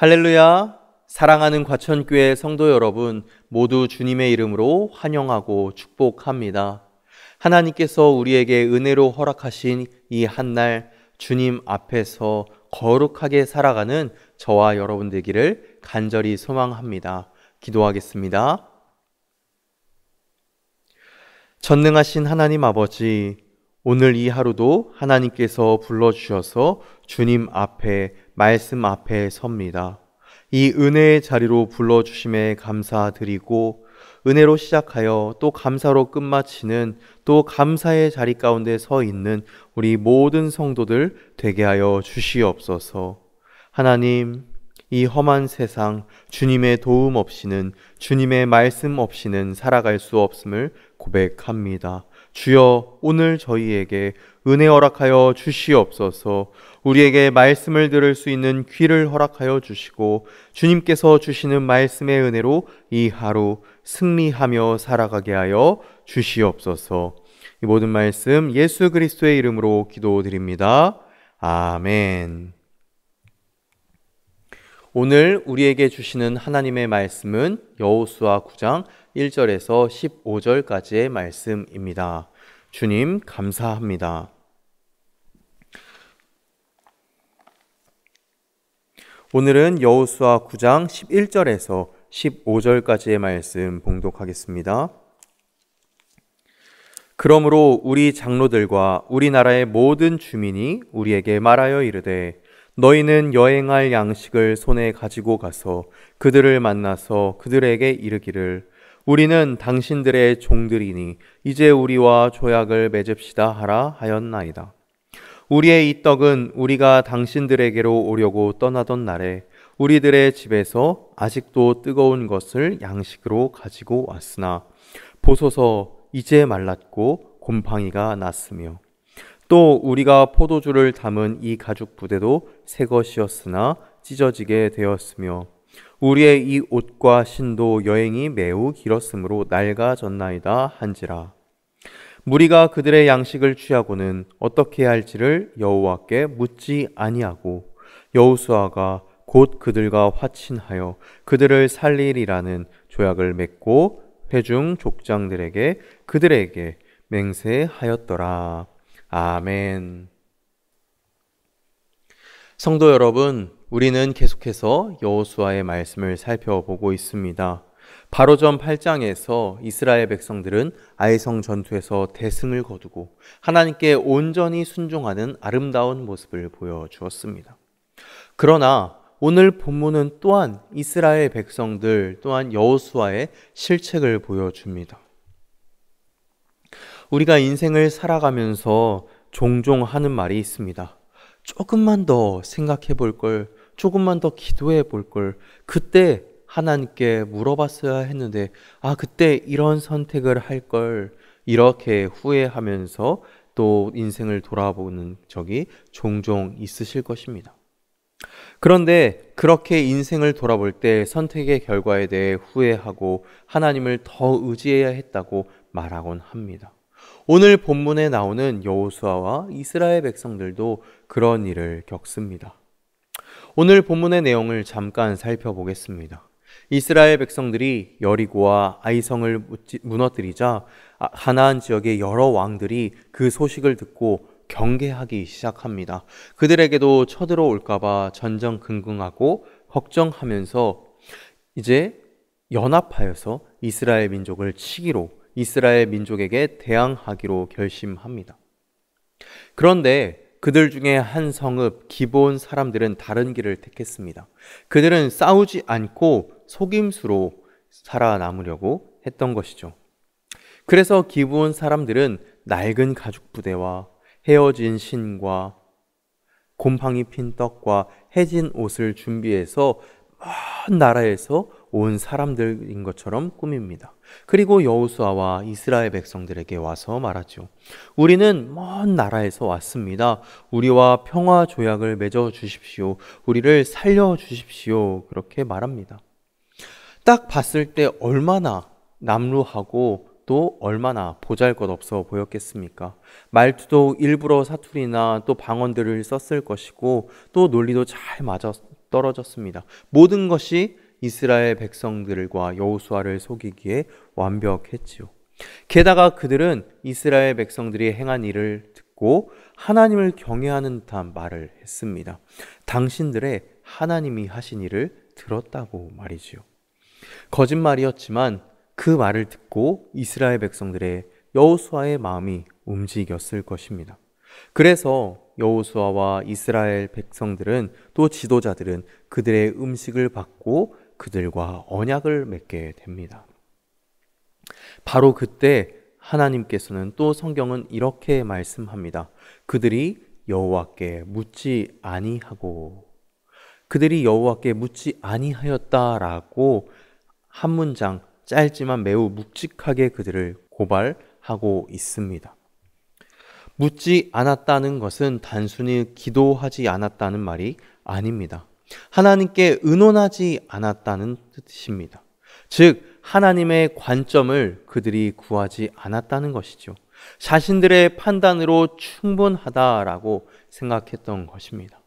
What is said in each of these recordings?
할렐루야! 사랑하는 과천교회 성도 여러분, 모두 주님의 이름으로 환영하고 축복합니다. 하나님께서 우리에게 은혜로 허락하신 이 한날 주님 앞에서 거룩하게 살아가는 저와 여러분 되기를 간절히 소망합니다. 기도하겠습니다. 전능하신 하나님 아버지, 오늘 이 하루도 하나님께서 불러주셔서 주님 앞에, 말씀 앞에 섭니다. 이 은혜의 자리로 불러주심에 감사드리고 은혜로 시작하여 또 감사로 끝마치는 또 감사의 자리 가운데 서 있는 우리 모든 성도들 되게 하여 주시옵소서. 하나님, 이 험한 세상 주님의 도움 없이는, 주님의 말씀 없이는 살아갈 수 없음을 고백합니다. 주여, 오늘 저희에게 은혜 허락하여 주시옵소서. 우리에게 말씀을 들을 수 있는 귀를 허락하여 주시고 주님께서 주시는 말씀의 은혜로 이 하루 승리하며 살아가게 하여 주시옵소서. 이 모든 말씀 예수 그리스도의 이름으로 기도드립니다. 아멘. 오늘 우리에게 주시는 하나님의 말씀은 여호수아 9장 1절에서 15절까지의 말씀입니다. 주님 감사합니다. 오늘은 여호수아 9장 11절에서 15절까지의 말씀 봉독하겠습니다. 그러므로 우리 장로들과 우리나라의 모든 주민이 우리에게 말하여 이르되 너희는 여행할 양식을 손에 가지고 가서 그들을 만나서 그들에게 이르기를 우리는 당신들의 종들이니 이제 우리와 조약을 맺읍시다 하라 하였나이다. 우리의 이 떡은 우리가 당신들에게로 오려고 떠나던 날에 우리들의 집에서 아직도 뜨거운 것을 양식으로 가지고 왔으나 보소서 이제 말랐고 곰팡이가 났으며 또 우리가 포도주를 담은 이 가죽 부대도 새 것이었으나 찢어지게 되었으며 우리의 이 옷과 신도 여행이 매우 길었으므로 낡아졌나이다 한지라. 무리가 그들의 양식을 취하고는 어떻게 할지를 여호와께 묻지 아니하고 여호수아가 곧 그들과 화친하여 그들을 살리리라는 조약을 맺고 회중 족장들에게 그들에게 맹세하였더라. 아멘. 성도 여러분, 우리는 계속해서 여호수아의 말씀을 살펴보고 있습니다. 바로 전 8장에서 이스라엘 백성들은 아이성 전투에서 대승을 거두고 하나님께 온전히 순종하는 아름다운 모습을 보여주었습니다. 그러나 오늘 본문은 또한 이스라엘 백성들 또한 여호수아의 실책을 보여줍니다. 우리가 인생을 살아가면서 종종 하는 말이 있습니다. 조금만 더 생각해 볼 걸, 조금만 더 기도해 볼 걸, 그때 하나님께 물어봤어야 했는데, 그때 이런 선택을 할 걸, 이렇게 후회하면서 또 인생을 돌아보는 적이 종종 있으실 것입니다. 그런데 그렇게 인생을 돌아볼 때 선택의 결과에 대해 후회하고 하나님을 더 의지해야 했다고 말하곤 합니다. 오늘 본문에 나오는 여호수아와 이스라엘 백성들도 그런 일을 겪습니다. 오늘 본문의 내용을 잠깐 살펴보겠습니다. 이스라엘 백성들이 여리고와 아이성을 무너뜨리자 가나안 지역의 여러 왕들이 그 소식을 듣고 경계하기 시작합니다. 그들에게도 쳐들어올까봐 전전긍긍하고 걱정하면서 이제 연합하여서 이스라엘 민족을 치기로, 이스라엘 민족에게 대항하기로 결심합니다. 그런데 그들 중에 한 성읍 기브온 사람들은 다른 길을 택했습니다. 그들은 싸우지 않고 속임수로 살아남으려고 했던 것이죠. 그래서 기브온 사람들은 낡은 가죽 부대와 헤어진 신과 곰팡이 핀 떡과 해진 옷을 준비해서 먼 나라에서 온 사람들인 것처럼 꾸밉니다. 그리고 여호수아와 이스라엘 백성들에게 와서 말하죠. 우리는 먼 나라에서 왔습니다. 우리와 평화 조약을 맺어 주십시오. 우리를 살려 주십시오. 그렇게 말합니다. 딱 봤을 때 얼마나 남루하고 또 얼마나 보잘것없어 보였겠습니까? 말투도 일부러 사투리나 또 방언들을 썼을 것이고 또 논리도 잘 맞았던 떨어졌습니다. 모든 것이 이스라엘 백성들과 여호수아를 속이기에 완벽했지요. 게다가 그들은 이스라엘 백성들이 행한 일을 듣고 하나님을 경외하는 듯한 말을 했습니다. 당신들의 하나님이 하신 일을 들었다고 말이지요. 거짓말이었지만 그 말을 듣고 이스라엘 백성들의 여호수아의 마음이 움직였을 것입니다. 그래서 여호수아와 이스라엘 백성들은 또 지도자들은 그들의 음식을 받고 그들과 언약을 맺게 됩니다. 바로 그때 하나님께서는 또 성경은 이렇게 말씀합니다. 그들이 여호와께 묻지 아니하였다라고 한 문장 짧지만 매우 묵직하게 그들을 고발하고 있습니다. 묻지 않았다는 것은 단순히 기도하지 않았다는 말이 아닙니다. 하나님께 의논하지 않았다는 뜻입니다. 즉 하나님의 관점을 그들이 구하지 않았다는 것이죠. 자신들의 판단으로 충분하다라고 생각했던 것입니다.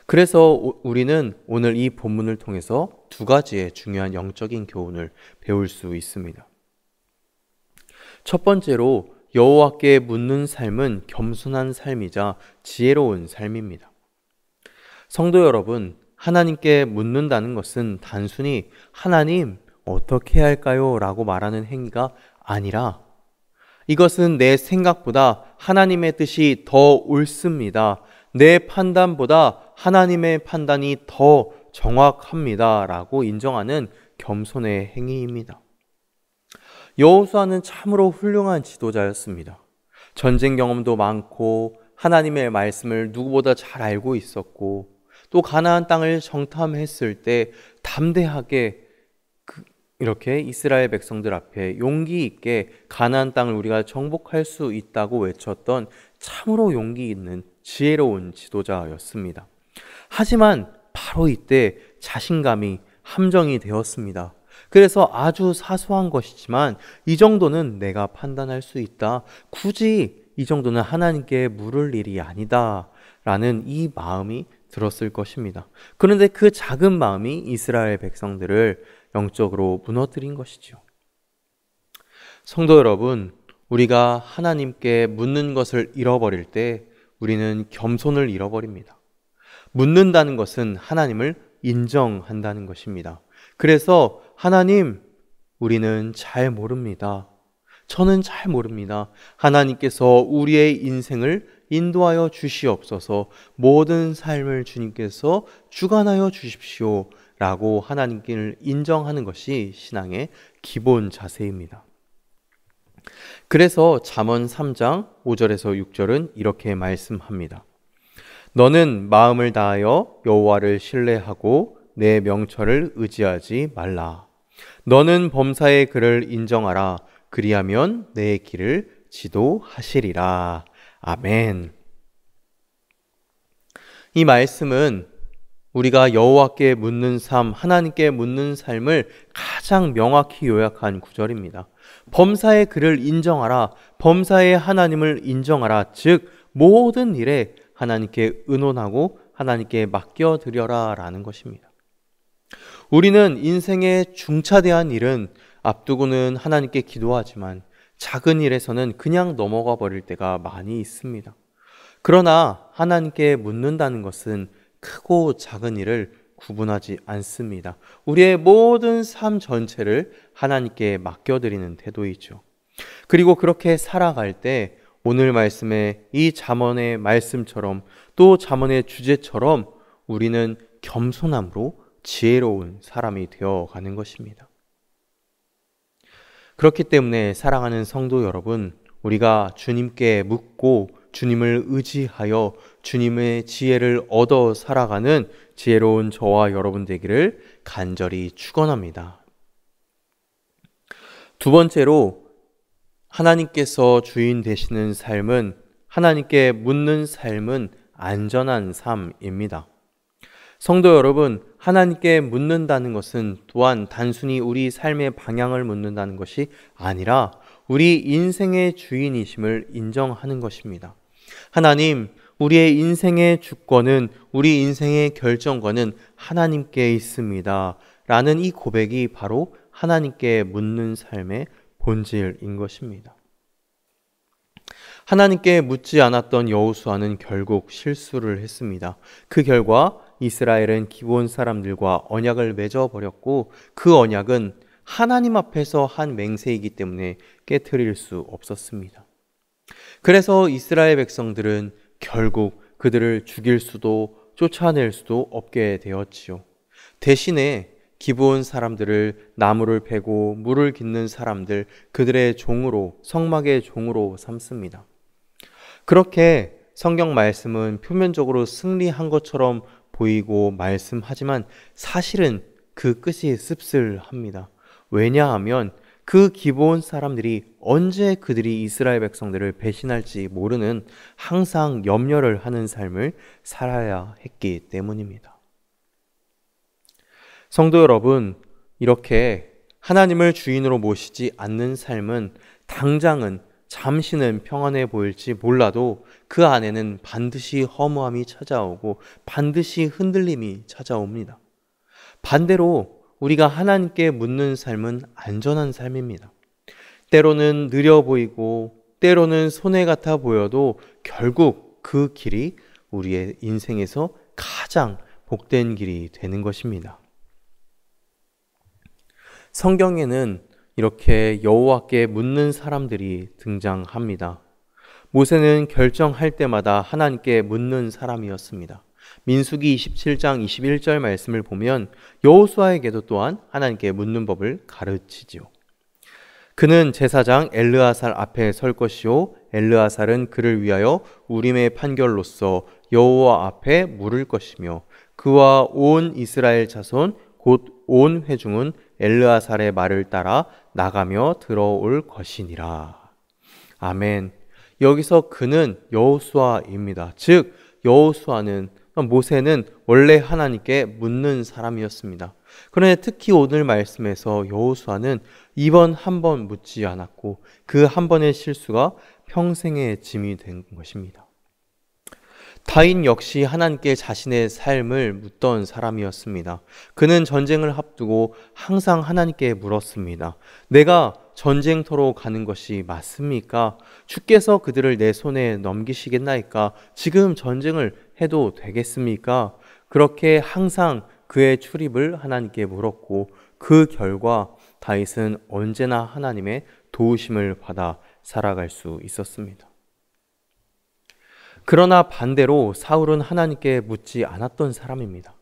그래서 우리는 오늘 이 본문을 통해서 두 가지의 중요한 영적인 교훈을 배울 수 있습니다. 첫 번째로 여호와께 묻는 삶은 겸손한 삶이자 지혜로운 삶입니다. 성도 여러분, 하나님께 묻는다는 것은 단순히 하나님 어떻게 할까요? 라고 말하는 행위가 아니라 이것은 내 생각보다 하나님의 뜻이 더 옳습니다. 내 판단보다 하나님의 판단이 더 정확합니다. 라고 인정하는 겸손의 행위입니다. 여호수아는 참으로 훌륭한 지도자였습니다. 전쟁 경험도 많고 하나님의 말씀을 누구보다 잘 알고 있었고 또 가나안 땅을 정탐했을 때 담대하게 이렇게 이스라엘 백성들 앞에 용기 있게 가나안 땅을 우리가 정복할 수 있다고 외쳤던 참으로 용기 있는 지혜로운 지도자였습니다. 하지만 바로 이때 자신감이 함정이 되었습니다. 그래서 아주 사소한 것이지만 이 정도는 내가 판단할 수 있다. 굳이 이 정도는 하나님께 물을 일이 아니다. 라는 이 마음이 들었을 것입니다. 그런데 그 작은 마음이 이스라엘 백성들을 영적으로 무너뜨린 것이죠. 성도 여러분, 우리가 하나님께 묻는 것을 잃어버릴 때 우리는 겸손을 잃어버립니다. 묻는다는 것은 하나님을 인정한다는 것입니다. 그래서 하나님, 우리는 잘 모릅니다. 저는 잘 모릅니다. 하나님께서 우리의 인생을 인도하여 주시옵소서. 모든 삶을 주님께서 주관하여 주십시오. 라고 하나님께 인정하는 것이 신앙의 기본 자세입니다. 그래서 잠언 3장 5절에서 6절은 이렇게 말씀합니다. 너는 마음을 다하여 여호와를 신뢰하고 내 명철을 의지하지 말라. 너는 범사의 그를 인정하라. 그리하면 내 길을 지도하시리라. 아멘. 이 말씀은 우리가 여호와께 묻는 삶, 하나님께 묻는 삶을 가장 명확히 요약한 구절입니다. 범사의 그를 인정하라. 범사의 하나님을 인정하라. 즉 모든 일에 하나님께 의논하고 하나님께 맡겨드려라 라는 것입니다. 우리는 인생의 중차대한 일은 앞두고는 하나님께 기도하지만 작은 일에서는 그냥 넘어가 버릴 때가 많이 있습니다. 그러나 하나님께 묻는다는 것은 크고 작은 일을 구분하지 않습니다. 우리의 모든 삶 전체를 하나님께 맡겨드리는 태도이죠. 그리고 그렇게 살아갈 때 오늘 말씀의 이 잠언의 말씀처럼 또 잠언의 주제처럼 우리는 겸손함으로 지혜로운 사람이 되어가는 것입니다. 그렇기 때문에 사랑하는 성도 여러분, 우리가 주님께 묻고 주님을 의지하여 주님의 지혜를 얻어 살아가는 지혜로운 저와 여러분 되기를 간절히 축원합니다. 두 번째로 하나님께서 주인 되시는 삶은, 하나님께 묻는 삶은 안전한 삶입니다. 성도 여러분, 하나님께 묻는다는 것은 또한 단순히 우리 삶의 방향을 묻는다는 것이 아니라 우리 인생의 주인이심을 인정하는 것입니다. 하나님, 우리의 인생의 주권은, 우리 인생의 결정권은 하나님께 있습니다. 라는 이 고백이 바로 하나님께 묻는 삶의 본질인 것입니다. 하나님께 묻지 않았던 여호수아는 결국 실수를 했습니다. 그 결과 이스라엘은 기브온 사람들과 언약을 맺어버렸고, 그 언약은 하나님 앞에서 한 맹세이기 때문에 깨트릴 수 없었습니다. 그래서 이스라엘 백성들은 결국 그들을 죽일 수도 쫓아낼 수도 없게 되었지요. 대신에 기브온 사람들을 나무를 베고 물을 깃는 사람들, 그들의 종으로, 성막의 종으로 삼습니다. 그렇게 성경 말씀은 표면적으로 승리한 것처럼 보이고 말씀하지만 사실은 그 끝이 씁쓸합니다. 왜냐하면 그 기브온 사람들이 언제 그들이 이스라엘 백성들을 배신할지 모르는 항상 염려를 하는 삶을 살아야 했기 때문입니다. 성도 여러분, 이렇게 하나님을 주인으로 모시지 않는 삶은 당장은, 잠시는 평안해 보일지 몰라도 그 안에는 반드시 허무함이 찾아오고 반드시 흔들림이 찾아옵니다. 반대로 우리가 하나님께 묻는 삶은 안전한 삶입니다. 때로는 느려 보이고 때로는 손해 같아 보여도 결국 그 길이 우리의 인생에서 가장 복된 길이 되는 것입니다. 성경에는 이렇게 여호와께 묻는 사람들이 등장합니다. 모세는 결정할 때마다 하나님께 묻는 사람이었습니다. 민수기 27장 21절 말씀을 보면 여호수아에게도 또한 하나님께 묻는 법을 가르치지요. 그는 제사장 엘르아살 앞에 설 것이요 엘르아살은 그를 위하여 우림의 판결로서 여호와 앞에 물을 것이며 그와 온 이스라엘 자손 곧 온 회중은 엘르아살의 말을 따라 나가며 들어올 것이니라. 아멘. 여기서 그는 여호수아입니다. 즉 여호수아는, 모세는 원래 하나님께 묻는 사람이었습니다. 그런데 특히 오늘 말씀에서 여호수아는 이번 한 번 묻지 않았고 그 한 번의 실수가 평생의 짐이 된 것입니다. 다윗 역시 하나님께 자신의 삶을 묻던 사람이었습니다. 그는 전쟁을 앞두고 항상 하나님께 물었습니다. 내가 전쟁터로 가는 것이 맞습니까? 주께서 그들을 내 손에 넘기시겠나이까? 지금 전쟁을 해도 되겠습니까? 그렇게 항상 그의 출입을 하나님께 물었고 그 결과 다윗은 언제나 하나님의 도우심을 받아 살아갈 수 있었습니다. 그러나 반대로 사울은 하나님께 묻지 않았던 사람입니다.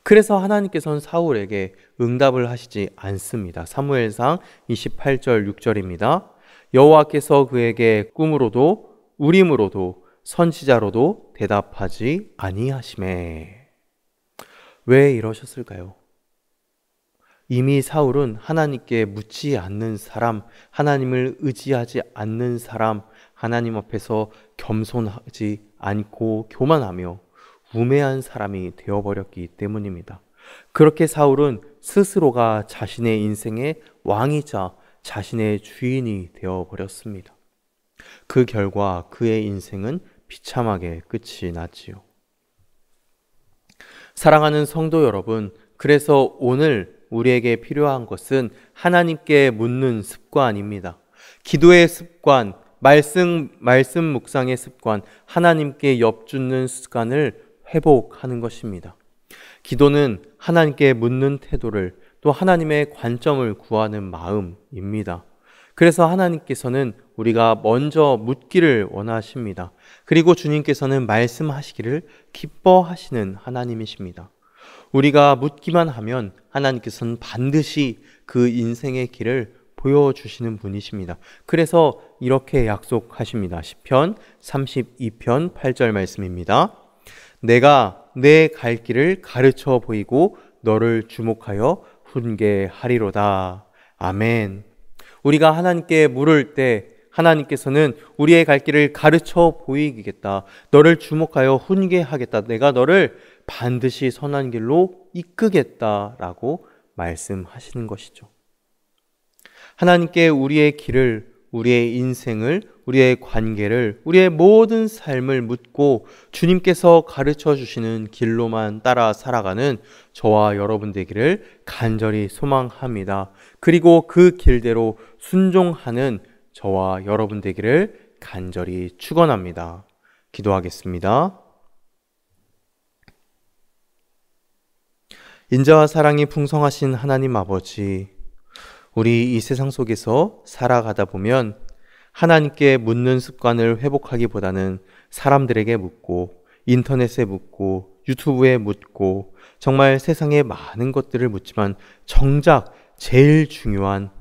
그래서 하나님께서는 사울에게 응답을 하시지 않습니다. 사무엘상 28절 6절입니다. 여호와께서 그에게 꿈으로도 우림으로도 선지자로도 대답하지 아니하시매. 왜 이러셨을까요? 이미 사울은 하나님께 묻지 않는 사람, 하나님을 의지하지 않는 사람, 하나님 앞에서 겸손하지 않고 교만하며 우매한 사람이 되어버렸기 때문입니다. 그렇게 사울은 스스로가 자신의 인생의 왕이자 자신의 주인이 되어버렸습니다. 그 결과 그의 인생은 비참하게 끝이 났지요. 사랑하는 성도 여러분, 그래서 오늘 우리에게 필요한 것은 하나님께 묻는 습관입니다. 기도의 습관, 말씀 묵상의 습관, 하나님께 엽주는 습관을 회복하는 것입니다. 기도는 하나님께 묻는 태도를, 또 하나님의 관점을 구하는 마음입니다. 그래서 하나님께서는 우리가 먼저 묻기를 원하십니다. 그리고 주님께서는 말씀하시기를 기뻐하시는 하나님이십니다. 우리가 묻기만 하면 하나님께서는 반드시 그 인생의 길을 보여주시는 분이십니다. 그래서 이렇게 약속하십니다. 시편 32편 8절 말씀입니다. 내가 내 갈 길을 가르쳐 보이고 너를 주목하여 훈계하리로다. 아멘. 우리가 하나님께 물을 때 하나님께서는 우리의 갈 길을 가르쳐 보이겠다. 너를 주목하여 훈계하겠다. 내가 너를 반드시 선한 길로 이끄겠다라고 말씀하시는 것이죠. 하나님께 우리의 길을 우리의 인생을, 우리의 관계를, 우리의 모든 삶을 묻고 주님께서 가르쳐 주시는 길로만 따라 살아가는 저와 여러분 되기를 간절히 소망합니다. 그리고 그 길대로 순종하는 저와 여러분 되기를 간절히 축원합니다. 기도하겠습니다. 인자와 사랑이 풍성하신 하나님 아버지, 우리 이 세상 속에서 살아가다 보면 하나님께 묻는 습관을 회복하기보다는 사람들에게 묻고 인터넷에 묻고 유튜브에 묻고 정말 세상에 많은 것들을 묻지만 정작 제일 중요한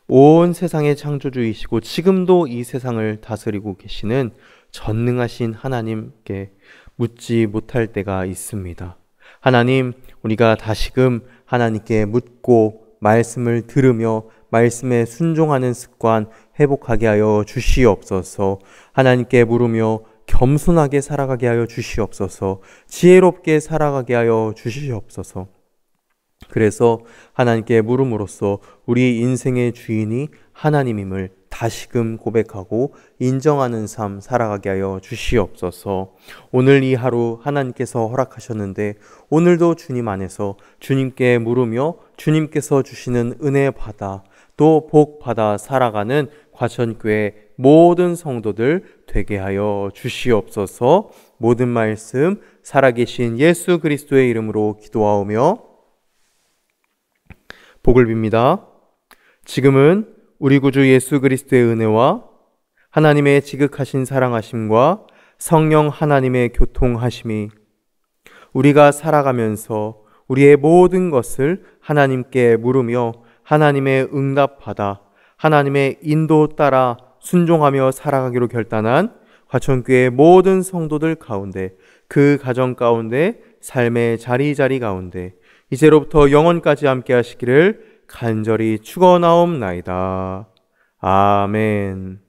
온 세상의 창조주이시고 지금도 이 세상을 다스리고 계시는 전능하신 하나님께 묻지 못할 때가 있습니다. 하나님, 우리가 다시금 하나님께 묻고 말씀을 들으며 말씀에 순종하는 습관 회복하게 하여 주시옵소서. 하나님께 물으며 겸손하게 살아가게 하여 주시옵소서. 지혜롭게 살아가게 하여 주시옵소서. 그래서 하나님께 물음으로써 우리 인생의 주인이 하나님임을 다시금 고백하고 인정하는 삶 살아가게 하여 주시옵소서. 오늘 이 하루 하나님께서 허락하셨는데 오늘도 주님 안에서 주님께 물으며 주님께서 주시는 은혜 받아 또 복 받아 살아가는 과천교회 모든 성도들 되게 하여 주시옵소서. 모든 말씀 살아계신 예수 그리스도의 이름으로 기도하오며 복을 빕니다. 지금은 우리 구주 예수 그리스도의 은혜와 하나님의 지극하신 사랑하심과 성령 하나님의 교통하심이 우리가 살아가면서 우리의 모든 것을 하나님께 물으며 하나님의 응답받아 하나님의 인도 따라 순종하며 살아가기로 결단한 과천교회 모든 성도들 가운데 그 가정 가운데 삶의 자리자리 가운데 이제로부터 영원까지 함께 하시기를 간절히 축원하옵나이다. 아멘.